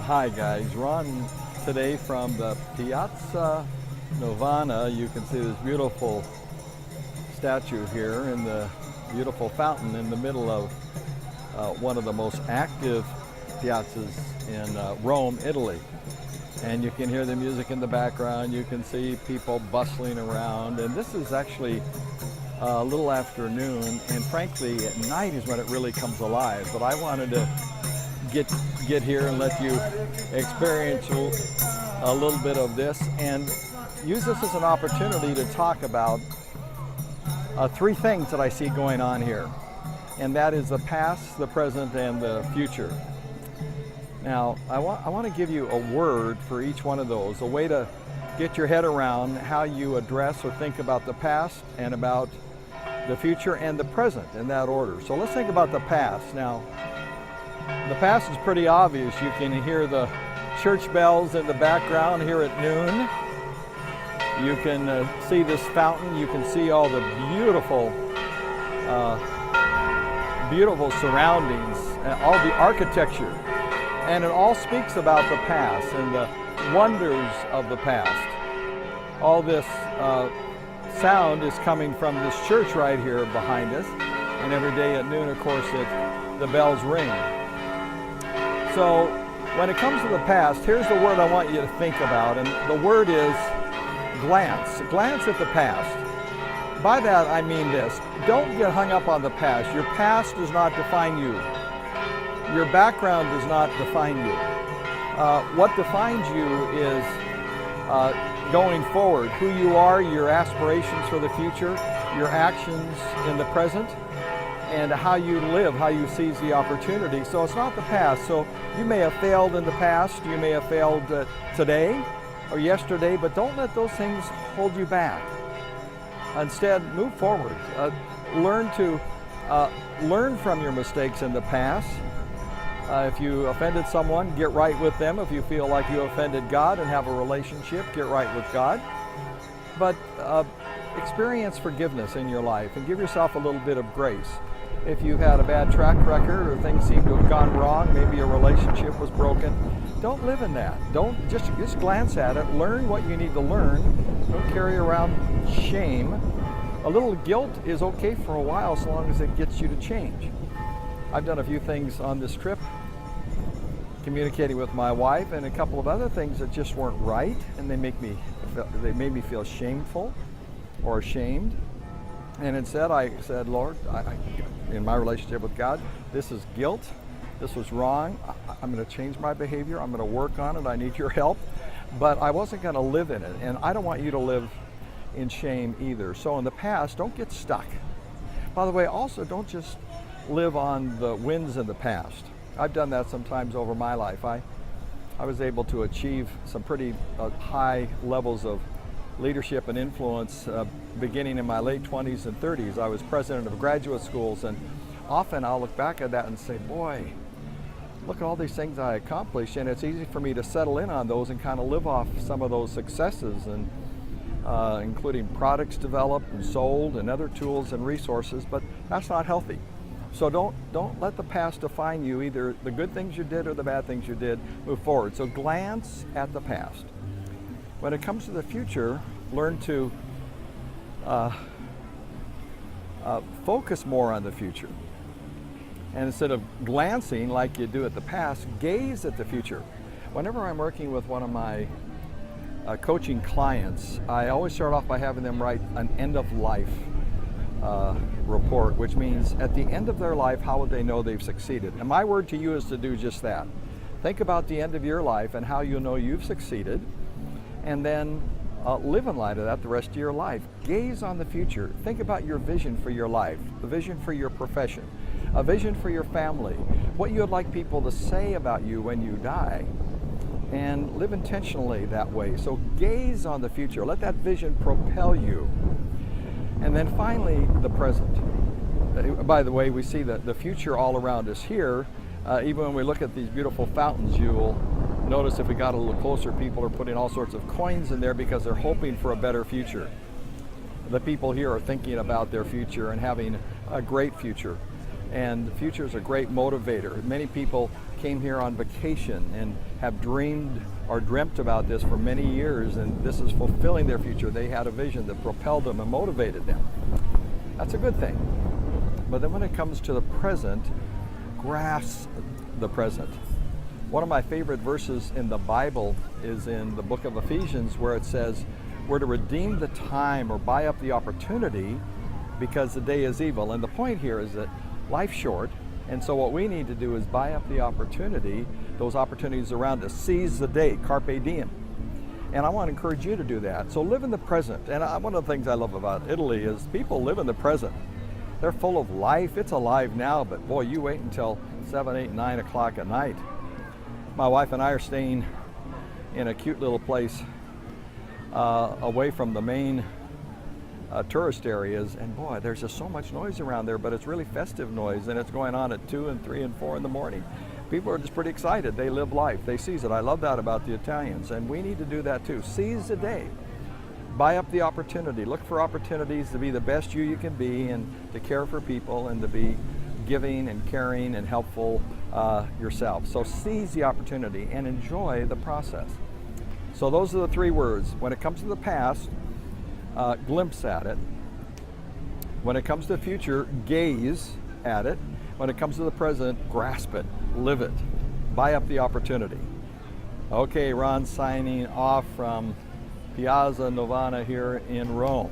Hi guys, Ron today from the Piazza Novana. You can see this beautiful statue here and the beautiful fountain in the middle of one of the most active piazzas in Rome, Italy. And you can hear the music in the background, you can see people bustling around, and this is actually a little afternoon, and frankly at night is when it really comes alive. But I wanted to get here and let you experience a little bit of this and use this as an opportunity to talk about three things that I see going on here, and that is the past, the present, and the future. Now, I want to give you a word for each one of those, a way to get your head around how you address or think about the past and about the future and the present in that order. So let's think about the past. Now, the past is pretty obvious. You can hear the church bells in the background here at noon. You can see this fountain. You can see all the beautiful surroundings, all the architecture. And it all speaks about the past and the wonders of the past. All this sound is coming from this church right here behind us. And every day at noon, of course, the bells ring. So when it comes to the past, here's the word I want you to think about. And the word is glance. Glance at the past. By that, I mean this. Don't get hung up on the past. Your past does not define you. Your background does not define you. What defines you is going forward, who you are, your aspirations for the future, your actions in the present, and how you live, how you seize the opportunity. So it's not the past. So you may have failed in the past, you may have failed today or yesterday, but don't let those things hold you back. Instead, move forward. Learn from your mistakes in the past. If you offended someone, get right with them. If you feel like you offended God and have a relationship, get right with God. But experience forgiveness in your life and give yourself a little bit of grace. If you've had a bad track record or things seem to have gone wrong, maybe a relationship was broken, don't live in that. Don't just glance at it. Learn what you need to learn. Don't carry around shame. A little guilt is okay for a while so long as it gets you to change. I've done a few things on this trip, communicating with my wife, and a couple of other things that just weren't right, and they made me feel shameful or ashamed. And instead, I said, Lord, in my relationship with God, this is guilt. This was wrong. I'm going to change my behavior. I'm going to work on it. I need your help. But I wasn't going to live in it, and I don't want you to live in shame either. So in the past, don't get stuck. By the way, also don't just live on the wins in the past. I've done that sometimes over my life. I was able to achieve some pretty high levels of leadership and influence beginning in my late 20s and 30s. I was president of graduate schools, and often I'll look back at that and say, boy, look at all these things I accomplished, and it's easy for me to settle in on those and kind of live off some of those successes, and including products developed and sold and other tools and resources, but that's not healthy. So don't let the past define you, either the good things you did or the bad things you did. Move forward. So glance at the past. When it comes to the future, learn to focus more on the future. And instead of glancing like you do at the past, gaze at the future. Whenever I'm working with one of my coaching clients, I always start off by having them write an end of life report, which means at the end of their life, how would they know they've succeeded? And my word to you is to do just that. Think about the end of your life and how you'll know you've succeeded, and then live in light of that the rest of your life. Gaze on the future. Think about your vision for your life, the vision for your profession, a vision for your family, what you would like people to say about you when you die, and live intentionally that way. So gaze on the future. Let that vision propel you. And then finally, the present. By the way, we see the future all around us here. Even when we look at these beautiful fountains, you'll notice if we got a little closer, people are putting all sorts of coins in there because they're hoping for a better future. The people here are thinking about their future and having a great future. And the future is a great motivator. Many people came here on vacation and have dreamed or dreamt about this for many years, and this is fulfilling their future. They had a vision that propelled them and motivated them. That's a good thing. But then when it comes to the present, grasp the present. One of my favorite verses in the Bible is in the book of Ephesians, where it says, we're to redeem the time or buy up the opportunity because the day is evil. And the point here is that life's short, and so what we need to do is buy up the opportunity, those opportunities around us. Seize the day, carpe diem. And I want to encourage you to do that. So live in the present. And one of the things I love about Italy is people live in the present. They're full of life. It's alive now, but boy, you wait until 7, 8, 9 o'clock at night. My wife and I are staying in a cute little place away from the main tourist areas, and boy, there's just so much noise around there, but it's really festive noise, and it's going on at 2 and 3 and 4 in the morning. People are just pretty excited. They live life. They seize it. I love that about the Italians, and we need to do that too. Seize the day. Buy up the opportunity. Look for opportunities to be the best you can be, and to care for people, and to be giving and caring and helpful yourself. So seize the opportunity and enjoy the process. So those are the 3 words. When it comes to the past, glimpse at it. When it comes to the future, gaze at it. When it comes to the present, grasp it, live it, buy up the opportunity. Okay, Ron signing off from Piazza Novana here in Rome.